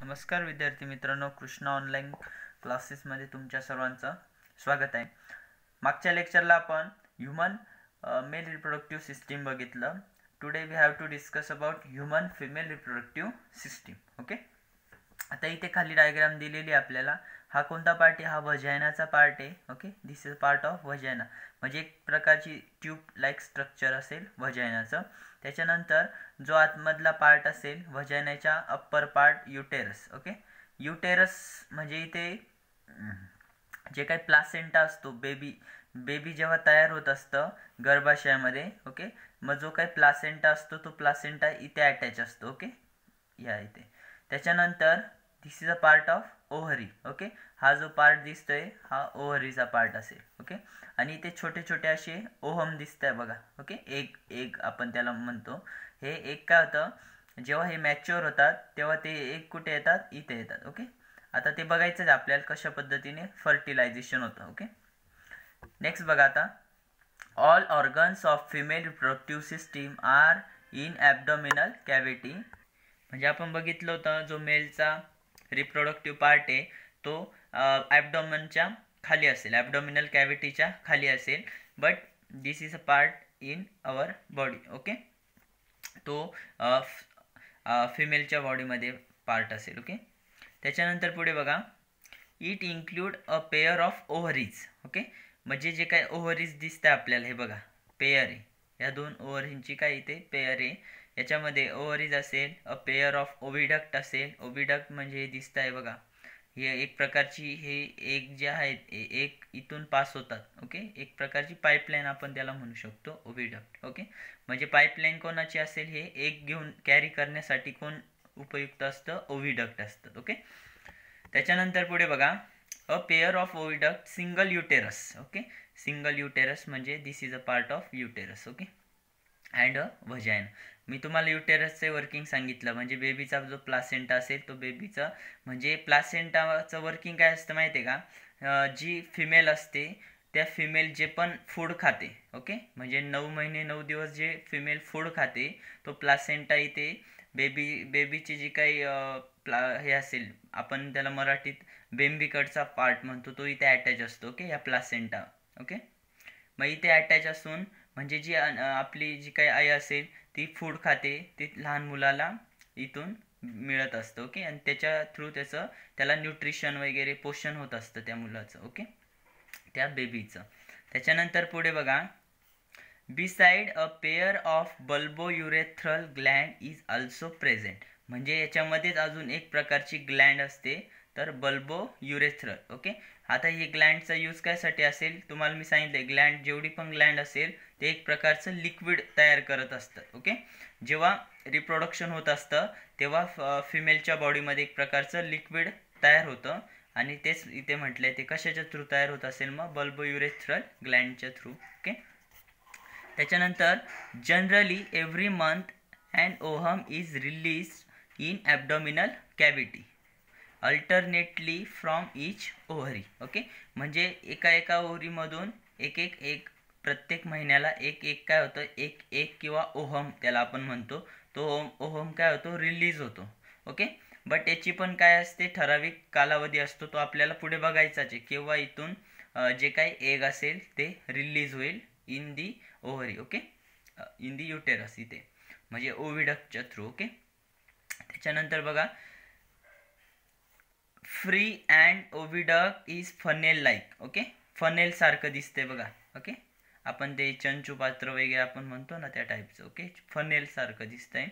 नमस्कार विद्यार्थी मित्रांनो, कृष्णा ऑनलाईन क्लासेसमध्ये तुमच्या सर्वांचं स्वागत आहे. मागच्या लेक्चरला आपण ह्यूमन मेल रिप्रोडक्टिव्ह सिस्टीम बघितलं. Today we have to discuss about human female reproductive system. Okay, आता इथे खाली डायग्राम दिलेली आपल्याला. हा कोणता पार्ट आहे? हा व्हजायनाचा पार्ट आहे. Okay, this is part of vagina, म्हणजे एक प्रकारची ट्यूब लाईक स्ट्रक्चर असेल व्हजायनाचं. त्याच्यानंतर जो आतमधला पार्ट असेल व्हजायनाच्या upper part uterus. Okay, uterus म्हणजे इथे जे काही प्लासेंटा असतो, बेबी जेव्हा तयार होत असतं गर्भाशयामध्ये. ओके, मग जो काही प्लासेंटा असतो तो प्लासेंटा इथे अटॅच असतो. ओके, या इथे. त्याच्यानंतर this is a part of ovary. Okay, हा जो पार्ट दिसतोय हा ओव्हरीचा पार्ट असेल. ओके, आणि इथे छोटे छोटे असे ओहम दिसत आहे बघा. ओके, एग आपण त्याला म्हणतो. हे एग काय होतं, जेव्हा हे मॅच्युअर होतात तेव्हा ते एग कुठे येतात? इथे येतात. ओके, आता ते बघायचं आहे आपल्याला कशा पद्धतीने फर्टिलायझेशन होतं. ओके, नेक्स्ट बघा आता. All organs of female reproductive system are in abdominal cavity. म्हणजे आपण बघितलं होतं जो मेलचा रिप्रोडक्टिव्ह पार्ट आहे तो ॲब्डोमनच्या खाली असेल, ॲब्डोमिनल कॅव्हिटीच्या खाली असेल. But this is a part in our body. Okay, तो फिमेलच्या बॉडीमध्ये पार्ट असेल. ओके, त्याच्यानंतर पुढे बघा. It include a pair of ovaries. Okay, म्हणजे जे काय ओव्हरीज दिसतं आपल्याला, हे बघा पेअर आहे. या दोन ओव्हरींची काय इथे पेअर आहे. याच्यामध्ये ओव्हरीज असेल, अ पेअर ऑफ ओव्हिडक्ट असेल. ओव्हिडक्ट म्हणजे हे दिसत आहे बघा, हे एक प्रकारची हे एक जे आहेत एक इथून पास होतात. ओके, एक प्रकारची पाईपलाईन आपण त्याला म्हणू शकतो ओव्हिडक्ट. ओके, म्हणजे पाईपलाईन कोणाची असेल? हे एक घेऊन कॅरी करण्यासाठी कोण उपयुक्त असतं? ओव्हिडक्ट असतं. ओके, त्याच्यानंतर पुढे बघा. A pair of oviduct single uterus. Okay, single uterus म्हणजे this is a part of uterus. Okay, and a vagina. मी तुम्हाला युटेरसचे वर्किंग सांगितलं, म्हणजे बेबीचा जो प्लासेंटा असेल तो बेबीचा, म्हणजे प्लासेंटाचं वर्किंग काय असतं माहिती आहे का? जी फिमेल असते त्या फिमेल जे पण फूड खाते. ओके, म्हणजे 9 महिने 9 दिवस जे फिमेल फूड खाते तो प्लासेंटा इथे बेबीची जी काही हे असेल, आपण त्याला मराठीत बेंबीकडचा पार्ट म्हणतो, तो इथे अटॅच असतो. ओके, या प्लासेंटा. ओके, मग इथे अटॅच असून म्हणजे जी आपली जी काही आई असेल ती फूड खाते, ती लहान मुलाला इथून मिळत असतं. ओके, आणि त्याच्या थ्रू त्याला न्यूट्रिशन वगैरे पोषण होत असतं त्या मुलाचं. ओके, त्या बेबीचं. त्याच्यानंतर पुढे बघा. Beside a pair of bulbourethral gland is also present. म्हणजे याच्यामध्येच अजून एक प्रकारची ग्लँड असते, तर बल्बोयुरेथ्रल. ओके, आता ही ग्लँडचा यूज कायसाठी असेल? तुम्हाला मी सांगितलं, ग्लँड जेवढी पण ग्लँड असेल ते एक प्रकारचं लिक्विड तयार करत असतं. ओके, जेव्हा रिप्रोडक्शन होत असतं तेव्हा फिमेलच्या बॉडीमध्ये एक प्रकारचं लिक्विड तयार होतं, आणि तेच इथे म्हटलंय ते कशाच्या थ्रू तयार होत असेल? मग बल्बोयुरेथ्रल ग्लँडच्या थ्रू. ओके, त्याच्यानंतर generally every month and ovum is release in abdominal cavity alternately from each ovary. Okay, म्हणजे एका ओव्हरीमधून एक प्रत्येक महिन्याला एक काय होतं, एक किंवा ओहम त्याला आपण म्हणतो, तो ओहम काय होतो? रिलीज होतो. ओके, बट याची पण काय असते? ठराविक कालावधी असतो, तो आपल्याला पुढे बघायचाच आहे. केव्हा इथून जे काही एग असेल ते रिलीज होईल in the ovary. Okay, in the uterus इथे, म्हणजे ओव्हिडक्टच्या थ्रू. ओके, त्याच्यानंतर बघा. Free and oviduct is funnel like. Okay, funnel सारखं दिसते बघा. ओके, आपण ते चंचू पात्र वगैरे आपण म्हणतो ना त्या टाईपचं. ओके, फनेल सारखं दिसतंय.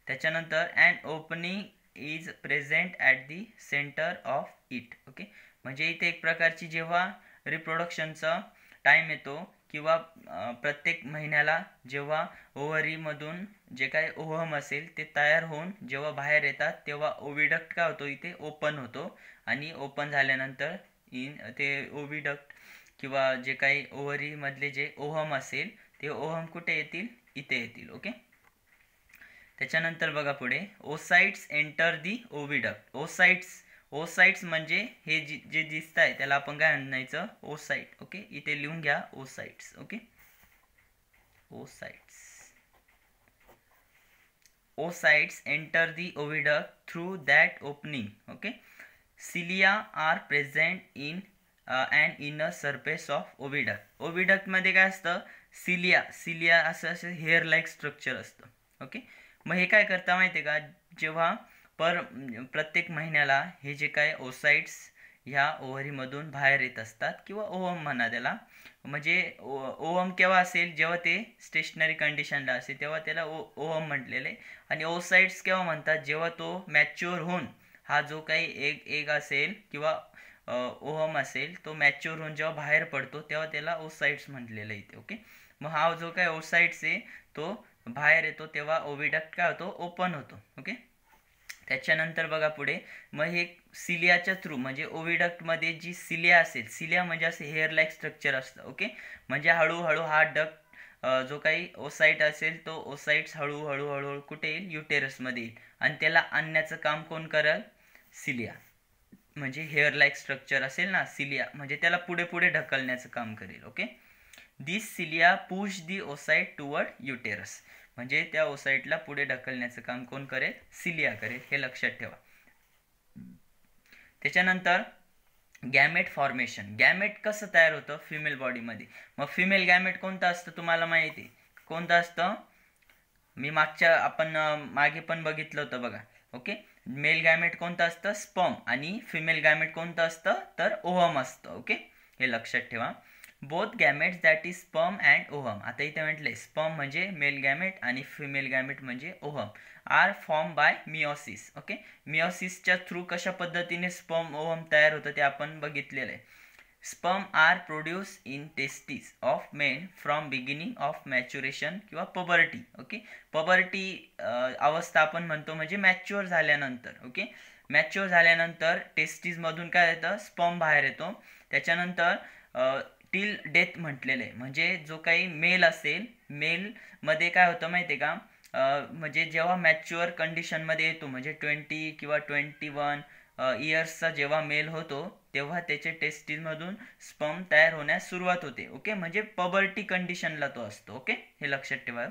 त्याच्यानंतर and opening is present at the centre of it. Okay, म्हणजे इथे एक प्रकारची जेव्हा रिप्रोडक्शनचा टाईम येतो किंवा प्रत्येक महिन्याला जेव्हा ओव्हरीमधून जे काही ओहम असेल ते तयार होऊन जेव्हा बाहेर येतात तेव्हा ओव्हिडक्ट काय होतो? इथे ओपन होतो, आणि ओपन झाल्यानंतर ते ओव्हिडक्ट किंवा जे काही ओव्हरीमधले जे ओहम असेल ते ओहम कुठे येतील? इथे येतील. ओके, त्याच्यानंतर बघा पुढे. Oocytes enter the oviduct. Oocytes म्हणजे हे जे दिसत आहे त्याला आपण काय म्हणायचं? ओसाइट. ओके, इथे लिहून घ्या oocytes. Okay, oocytes. oocytes enter the oviduct through that opening. Okay, cilia are present in an inner surface of oviduct. ओव्हिडक्ट मध्ये काय असतं, सिलिया असं हेअर लाईक स्ट्रक्चर असतं. ओके, मग हे काय करता माहिती आहे का, जेव्हा प्रत्येक महिन्याला हे जे काय ओसाइट्स ह्या ओव्हरीमधून बाहेर येत असतात, किंवा ओव्हम म्हणा त्याला, म्हणजे ओव्हम केव्हा असेल, जेव्हा ते स्टेशनरी कंडिशनला असेल तेव्हा त्याला ओव्हम म्हटलेले. आणि ओसाइट्स केव्हा म्हणतात, जेव्हा तो मॅच्युअर होऊन हा जो काही एग असेल किंवा ओव्हम असेल तो मॅच्युअर होऊन जेव्हा बाहेर पडतो तेव्हा त्याला ओसाइट्स म्हटलेलं इथे. ओके, मग हा जो काय ओसाइट्स आहे तो बाहेर येतो तेव्हा ओव्हिडक्ट काय होतो, ओपन होतो. ओके, त्याच्यानंतर बघा पुढे, मग हे सिलियाच्या थ्रू म्हणजे ओव्हिडक्टमध्ये जी सिलिया असेल, सिलिया म्हणजे असे हेअर लाईक स्ट्रक्चर असतं. ओके, म्हणजे हळूहळू हा डक्ट जो काही ओसाइट असेल तो ओसाइट्स हळूहळू कुठे येईल, युटेरसमध्ये येईल, आणि त्याला आणण्याचं काम कोण करेल, सिलिया. म्हणजे हेअर लाईक स्ट्रक्चर असेल ना सिलिया, म्हणजे त्याला पुढे पुढे ढकलण्याचं काम करेल. ओके, दिस सिलिया पुश दी ओसाइट टुवर्ड युटेरस, म्हणजे त्या ओसाइटला पुढे ढकलण्याचं काम कोण करेल, सिलिया करेल, हे लक्षात ठेवा. त्याच्यानंतर गॅमेट फॉर्मेशन. गॅमेट कसं तयार होतं फिमेल बॉडीमध्ये, मग फिमेल गॅमेट कोणतं असतं तुम्हाला माहिती आहे, कोणतं असतं, मी आपण मागे पण बघितलं होतं बघा. ओके, मेल गॅमेट कोणतं असतं, स्पर्म, आणि फिमेल गॅमेट कोणतं असतं, तर ओव्हम असतं. ओके, हे लक्षात ठेवा. Both gametes that is sperm and ovum, आता इथे म्हटले स्पर्म म्हणजे मेल गॅमेट आणि फिमेल गॅमेट म्हणजे ovum, are form by meiosis. Okay, मिओसिसच्या थ्रू कशा पद्धतीने स्पर्म ओव्हम तयार होतं ते आपण बघितलेलं आहे. Sperm are produce in testis of men from beginning of maturation किंवा पबर्टी. ओके, पबर्टी अवस्था आपण म्हणतो म्हणजे मॅच्युअर झाल्यानंतर. ओके, मॅच्युअर झाल्यानंतर टेस्टिसमधून काय येतं, स्पर्म बाहेर येतो. त्याच्यानंतर टिल डेथ म्हटलेलं आहे, म्हणजे जो काही मेल असेल, मेलमध्ये काय होतं माहिती आहे का, म्हणजे जेव्हा मॅच्युअर कंडिशनमध्ये येतो, म्हणजे 20 किंवा 21 इयर्सचा जेव्हा मेल होतो तेव्हा त्याचे टेस्टिसमधून स्पर्म तयार होण्यास सुरुवात होते. ओके, म्हणजे पबर्टी कंडिशनला तो असतो. ओके, हे लक्षात ठेवा.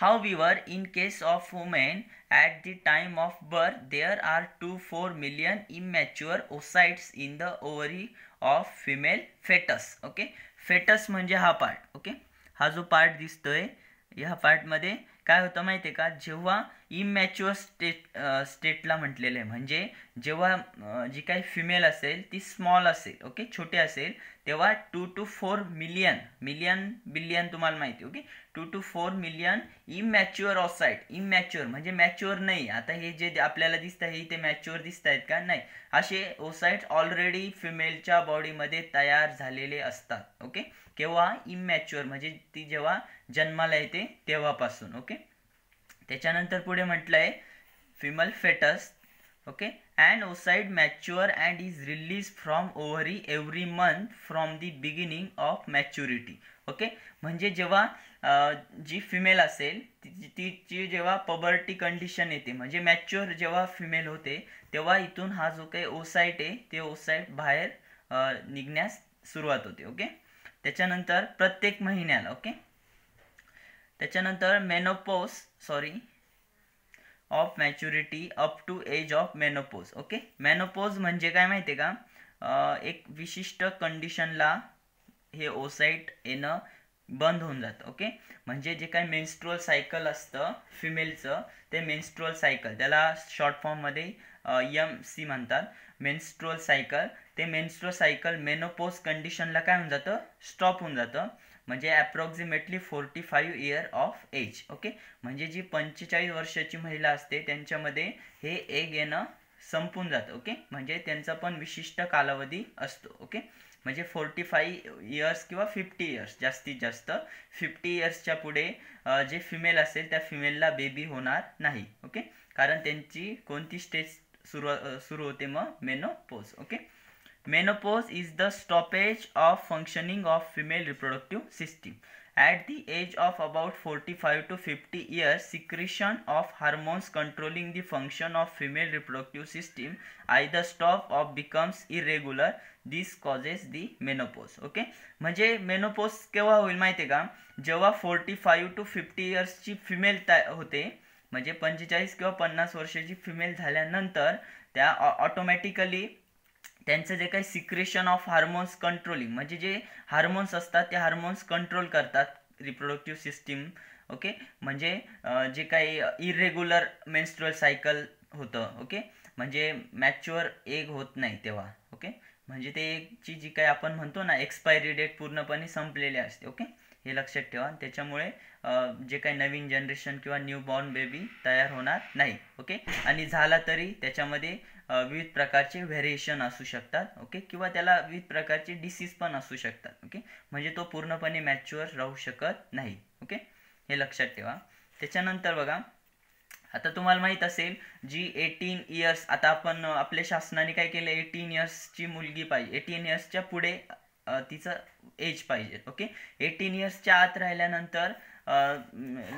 However, in case of women at the time of birth, there are 2-4 million immature oocytes in the ovary of female fetus. Okay, fetus म्हणजे हा पार्ट. ओके, हा जो पार्ट दिसतोय ह्या पार्टमध्ये काय होतं माहिती आहे का, जेव्हा इमॅच्युअर स्टेटला म्हटलेलं आहे, म्हणजे जेव्हा जी काही फिमेल असेल ती स्मॉल असेल, ओके, छोटी असेल, तेव्हा 2 to 4 बिलियन तुम्हाला माहिती. Okay, 2 to 4 million immature oocyte. Immature म्हणजे मॅच्युअर नाही. आता हे जे आपल्याला दिसत आहे ते मॅच्युअर दिसत आहेत का, नाही, असे ओसाइट्स ऑलरेडी फिमेलच्या बॉडीमध्ये तयार झालेले असतात. ओके, केव्हा, इमॅच्युअर म्हणजे ती जेव्हा जन्माला येते तेव्हापासून. ओके, त्याच्यानंतर पुढे म्हटलंय female foetus. Okay, an oocyte mature and is released from ovary every month from the beginning of maturity. Okay, म्हणजे जेव्हा जी फिमेल असेल तिची जेव्हा पबर्टी कंडिशन येते, म्हणजे मॅच्युअर जेव्हा फिमेल होते तेव्हा इथून हा जो काही ओसाइट आहे ते ओसाइट बाहेर निघण्यास सुरुवात होते. ओके, त्याच्यानंतर प्रत्येक महिन्याला. ओके, त्याच्यानंतर of maturity up to age of menopause. Okay, menopause म्हणजे काय माहिती आहे का, एक विशिष्ट कंडिशनला हे ओसाइट येणं बंद होऊन जातं. ओके, म्हणजे जे काही मेन्स्ट्रुअल सायकल असतं फिमेलचं, ते मेन्स्ट्रुअल सायकल, त्याला शॉर्ट फॉर्ममध्ये MC म्हणतात, मेन्स्ट्रुअल सायकल. ते मेन्स्ट्रुअल सायकल मेनोपोज कंडिशनला काय होऊन जातं, स्टॉप होऊन जातं, म्हणजे approximately 45 year of age. Okay, म्हणजे जी 45 वर्षाची महिला असते त्यांच्यामध्ये हे एग येणं संपून जातं. ओके, म्हणजे त्यांचा पण विशिष्ट कालावधी असतो. ओके, म्हणजे 45 इयर्स किंवा 50 इयर्स, जास्तीत जास्त 50 इयर्सच्या पुढे जे फिमेल असेल त्या फिमेलला बेबी होणार नाही. ओके, कारण त्यांची कोणती स्टेज सुरू होते, मग menopause. Okay, menopause is the stoppage of functioning of female reproductive system. At the age of about 45 to 50 years, secretion of hormones controlling the function of female reproductive system either stop or becomes irregular. This causes the menopause. Okay, म्हणजे menopause केव्हा होईल माहिती आहे का, जेव्हा 45 to 50 इयर्सची female होते म्हणजे 45 किंवा 50 वर्षाची फिमेल झाल्यानंतर त्या ऑटोमॅटिकली त्यांचं जे काही सिक्रेशन ऑफ हार्मोन्स कंट्रोलिंग, म्हणजे जे हार्मोन्स असतात ते हार्मोन्स कंट्रोल करतात रिप्रोडक्टिव्ह सिस्टीम. ओके, म्हणजे जे काही इरेग्युलर मेन्स्ट्रुअल सायकल होतं, ओके, म्हणजे मॅच्युअर एग होत नाही तेव्हा. ओके, म्हणजे ते एगची जी काही आपण म्हणतो ना एक्सपायरी डेट पूर्णपणे संपलेली असते. ओके, हे लक्षात ठेवा. त्याच्यामुळे जे काही नवीन जनरेशन किंवा न्यू बॉर्न बेबी तयार होणार नाही. ओके, आणि झाला तरी त्याच्यामध्ये विविध प्रकारचे व्हेरिएशन असू शकतात. ओके, किंवा त्याला विविध प्रकारचे डिसीज पण असू शकतात. ओके, म्हणजे तो पूर्णपणे मॅच्युअर राहू शकत नाही. ओके, हे लक्षात ठेवा. त्याच्यानंतर बघा, आता तुम्हाला माहीत असेल जी 18 इयर्स, आता आपण आपल्या शासनाने काय केलं, 18 इयर्सची मुलगी पाहिजे, 18 इयर्सच्या पुढे तिचं एज पाहिजे. ओके, 18 इयर्सच्या आत राहिल्यानंतर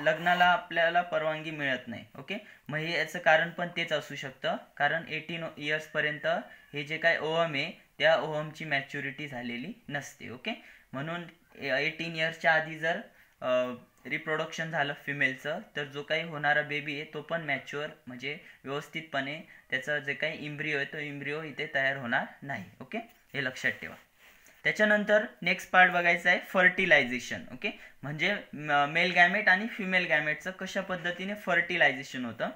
लग्नाला आपल्याला परवानगी मिळत नाही. ओके, मग हे याचं कारण पण तेच असू शकतं, कारण 18 इयर्सपर्यंत हे जे काय ओहम आहे त्या ओहमची मॅच्युरिटी झालेली नसते. ओके, म्हणून 18 इयर्सच्या आधी जर रिप्रोडक्शन झालं फिमेलचं, तर जो काही होणारा बेबी आहे तो पण मॅच्युअर म्हणजे व्यवस्थितपणे त्याचं जे काही इम्ब्रिओ आहे तो इम्ब्रिओ इथे तयार होणार नाही. ओके, हे लक्षात ठेवा. त्याच्यानंतर नेक्स्ट पार्ट बघायचा आहे फर्टिलायझेशन. ओके, म्हणजे मेल गॅमेट आणि फिमेल गॅमेटचं कशा पद्धतीने फर्टिलायझेशन होतं.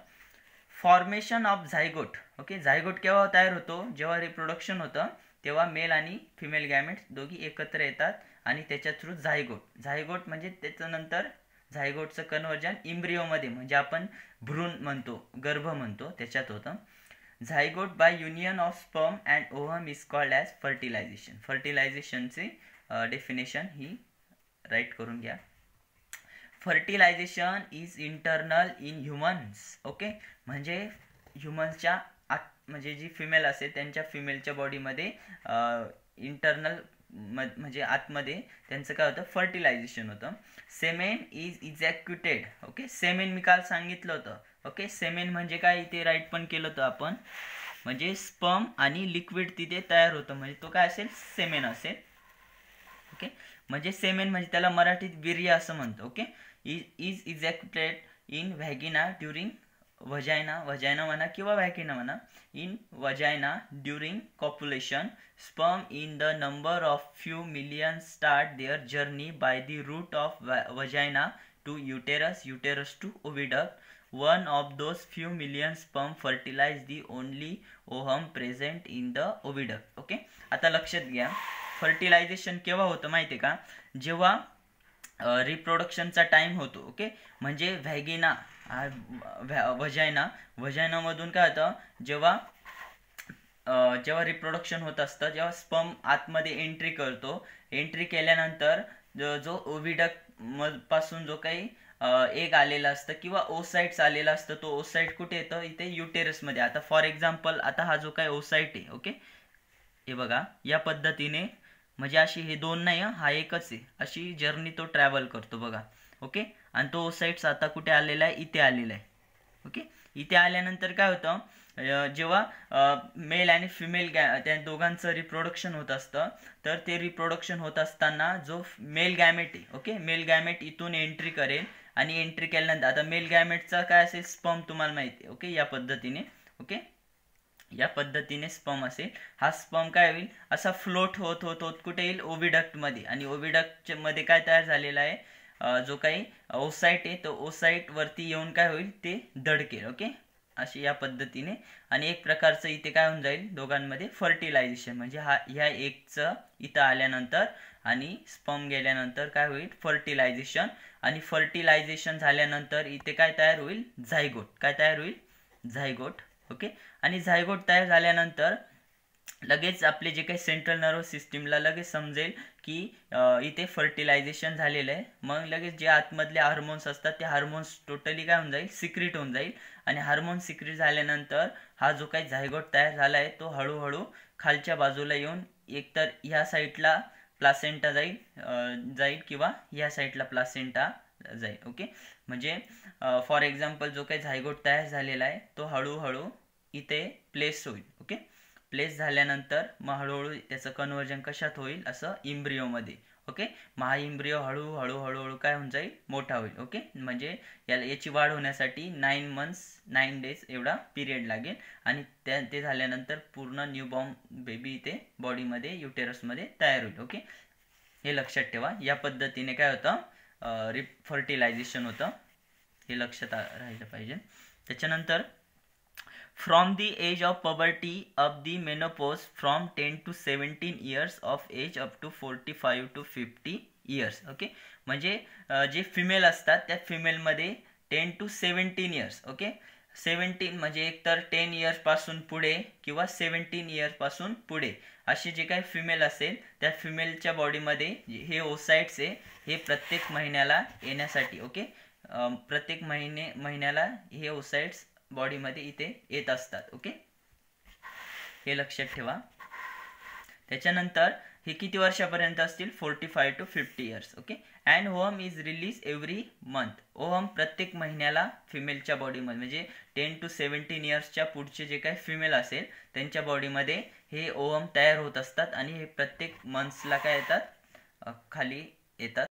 Formation of zygote. Okay, zygote केव्हा तयार होतो, जेव्हा रिप्रोडक्शन होतं तेव्हा मेल आणि फिमेल गॅमेट्स दोघी एकत्र येतात आणि त्याच्या थ्रू झायगोट म्हणजे त्याच्यानंतर झायगोटचं कन्व्हर्जन इम्ब्रिओमध्ये, म्हणजे आपण भ्रूण म्हणतो, गर्भ म्हणतो, त्याच्यात होतं. Zygote by union of sperm and ovum is called as fertilisation. फर्टिलायझेशनची डेफिनेशन ही राईट करून घ्या. Fertilisation is internal in humans. Okay, म्हणजे ह्युमन्सच्या आत, म्हणजे जी फिमेल असेल त्यांच्या फिमेलच्या बॉडीमध्ये इंटरनल म्हणजे आतमध्ये त्यांचं काय होतं, फर्टिलायझेशन होतं. Semen is ejaculated. Okay, semen मी काल सांगितलं होतं. ओके, सेमेन म्हणजे काय इथे राईट पण केलं होतं आपण, म्हणजे स्पर्म आणि लिक्विड तिथे तयार होतं, म्हणजे तो काय असेल, सेमेन असेल. ओके, म्हणजे सेमेन म्हणजे त्याला मराठीत वीर्य असं म्हणतो. Okay, is ejaculated in vagina during vagina म्हणा किंवा व्हॅगिना म्हणा, in vagina during copulation. Sperm in the number of few million start their journey by the route of vagina to uterus to oviduct. One of those few million sperm fertilize the only ovum present in the oviduct. Okay, आता लक्षात घ्या, fertilisation केव्हा होतं माहिती आहे का, जेव्हा रिप्रोडक्शनचा time होतो. ओके, म्हणजे वजायनामधून काय होतं, जेव्हा रिप्रोडक्शन होत असतं, जेव्हा स्पर्म आतमध्ये एंट्री करतो, एंट्री केल्यानंतर जो ओव्हिडक्ट पासून जो काही एग आलेला असतं किंवा ओसाइट्स आलेला असतं, तो ओसाइट कुठे येतं, इथे युटेरसमध्ये. आता फॉर एक्झाम्पल, आता हा जो काही ओसाइट आहे, ओके, हे बघा या पद्धतीने, म्हणजे अशी हे दोन नाही, हा एकच आहे, अशी जर्नी तो ट्रॅव्हल करतो बघा. ओके, आणि तो ओसाइट्स आता कुठे आलेला आहे, इथे आलेला आहे. ओके, इथे आल्यानंतर काय होतं, जेव्हा मेल आणि फिमेल त्या दोघांचं रिप्रोडक्शन होत असतं, तर ते रिप्रोडक्शन होत असताना जो मेल गॅमेट आहे, ओके, मेल गॅमेट इथून एंट्री करेल आणि एंट्री केल्यानंतर आता मेल गॅमेटचा काय असेल, स्पर्म तुम्हाला माहिती आहे. ओके, या पद्धतीने, ओके, या पद्धतीने स्पर्म असेल. हा स्पर्म काय होईल, असा फ्लोट होत होत होत कुठे येईल, ओव्हिडक्टमध्ये, आणि ओव्हिडक्ट मध्ये काय तयार झालेला आहे, जो काही ओसाइट आहे तो ओसाइट वरती येऊन काय होईल, ते धडकेल. ओके, अशी या पद्धतीने, आणि एक प्रकारचं इथे काय होऊन जाईल, दोघांमध्ये फर्टिलायझेशन, म्हणजे ह्या एकचं इथं आल्यानंतर आणि स्पर्म गेल्यानंतर काय होईल, फर्टिलायझेशन. आणि फर्टिलायझेशन झाल्यानंतर इथे काय तयार होईल, झायगोट. काय तयार होईल, झायगोट. ओके, आणि झायगोट तयार झाल्यानंतर लगेच आपले जे काही सेंट्रल नर्वस सिस्टीमला लगेच समजेल की इथे फर्टिलायझेशन झालेलं आहे. मग लगेच जे आतमधले हार्मोन्स असतात ते हार्मोन्स टोटली काय होऊन जाईल, सिक्रीट होऊन जाईल. आणि हार्मोन सिक्रीट झाल्यानंतर हा जो काही झायगोट तयार झाला आहे तो हळूहळू खालच्या बाजूला येऊन एकतर ह्या साईडला प्लासेंटा जाईल किंवा ह्या साईडला प्लासेंटा जाईल. ओके, म्हणजे फॉर एक्झाम्पल जो काही झायगोट तयार झालेला आहे तो हळूहळू इथे प्लेस होईल. ओके, प्लेस झाल्यानंतर मग हळूहळू त्याचं कन्व्हर्जन कशात होईल, असं इम्ब्रिओमध्ये. ओके. हा एम्ब्रियो हळूहळू हळूहळू काय होऊन जाईल, मोठा होईल. ओके. म्हणजे याची वाढ होण्यासाठी 9 मंथ्स 9 डेज एवढा पिरियड लागेल आणि ते झाल्यानंतर पूर्ण न्यूबॉर्न बेबी इथे बॉडीमध्ये युटेरसमध्ये तयार होईल. ओके. हे लक्षात ठेवा. या पद्धतीने काय होतं, फर्टिलायझेशन होतं. हे लक्षात राहिलं पाहिजे. त्याच्यानंतर from the age of puberty up the menopause from 10 to 17 years of age up to 45 to 50 years. Okay. म्हणजे जे फिमेल असतात त्या फिमेलमध्ये 10 to 17 इयर्स. ओके. 17 म्हणजे एकतर 10 इयर्स पासून पुढे किंवा 17 इयर्स पासून पुढे असे जे काही फिमेल असेल त्या फिमेलच्या बॉडीमध्ये हे ओसाइट्स आहे हे प्रत्येक महिन्याला येण्यासाठी. ओके. प्रत्येक महिन्याला हे ओसाइट्स बॉडीमध्ये इथे येत असतात. ओके. हे लक्षात ठेवा. त्याच्यानंतर हे किती वर्षापर्यंत असतील, 45 to 50 years. Okay. And ovum is release every month. Ohm प्रत्येक महिन्याला फिमेलच्या बॉडीमध्ये म्हणजे 10 to 17 इयर्सच्या पुढचे जे काही फिमेल असेल त्यांच्या बॉडीमध्ये हे ओहम तयार होत असतात आणि हे प्रत्येक मंथ्सला काय येतात, खाली येतात.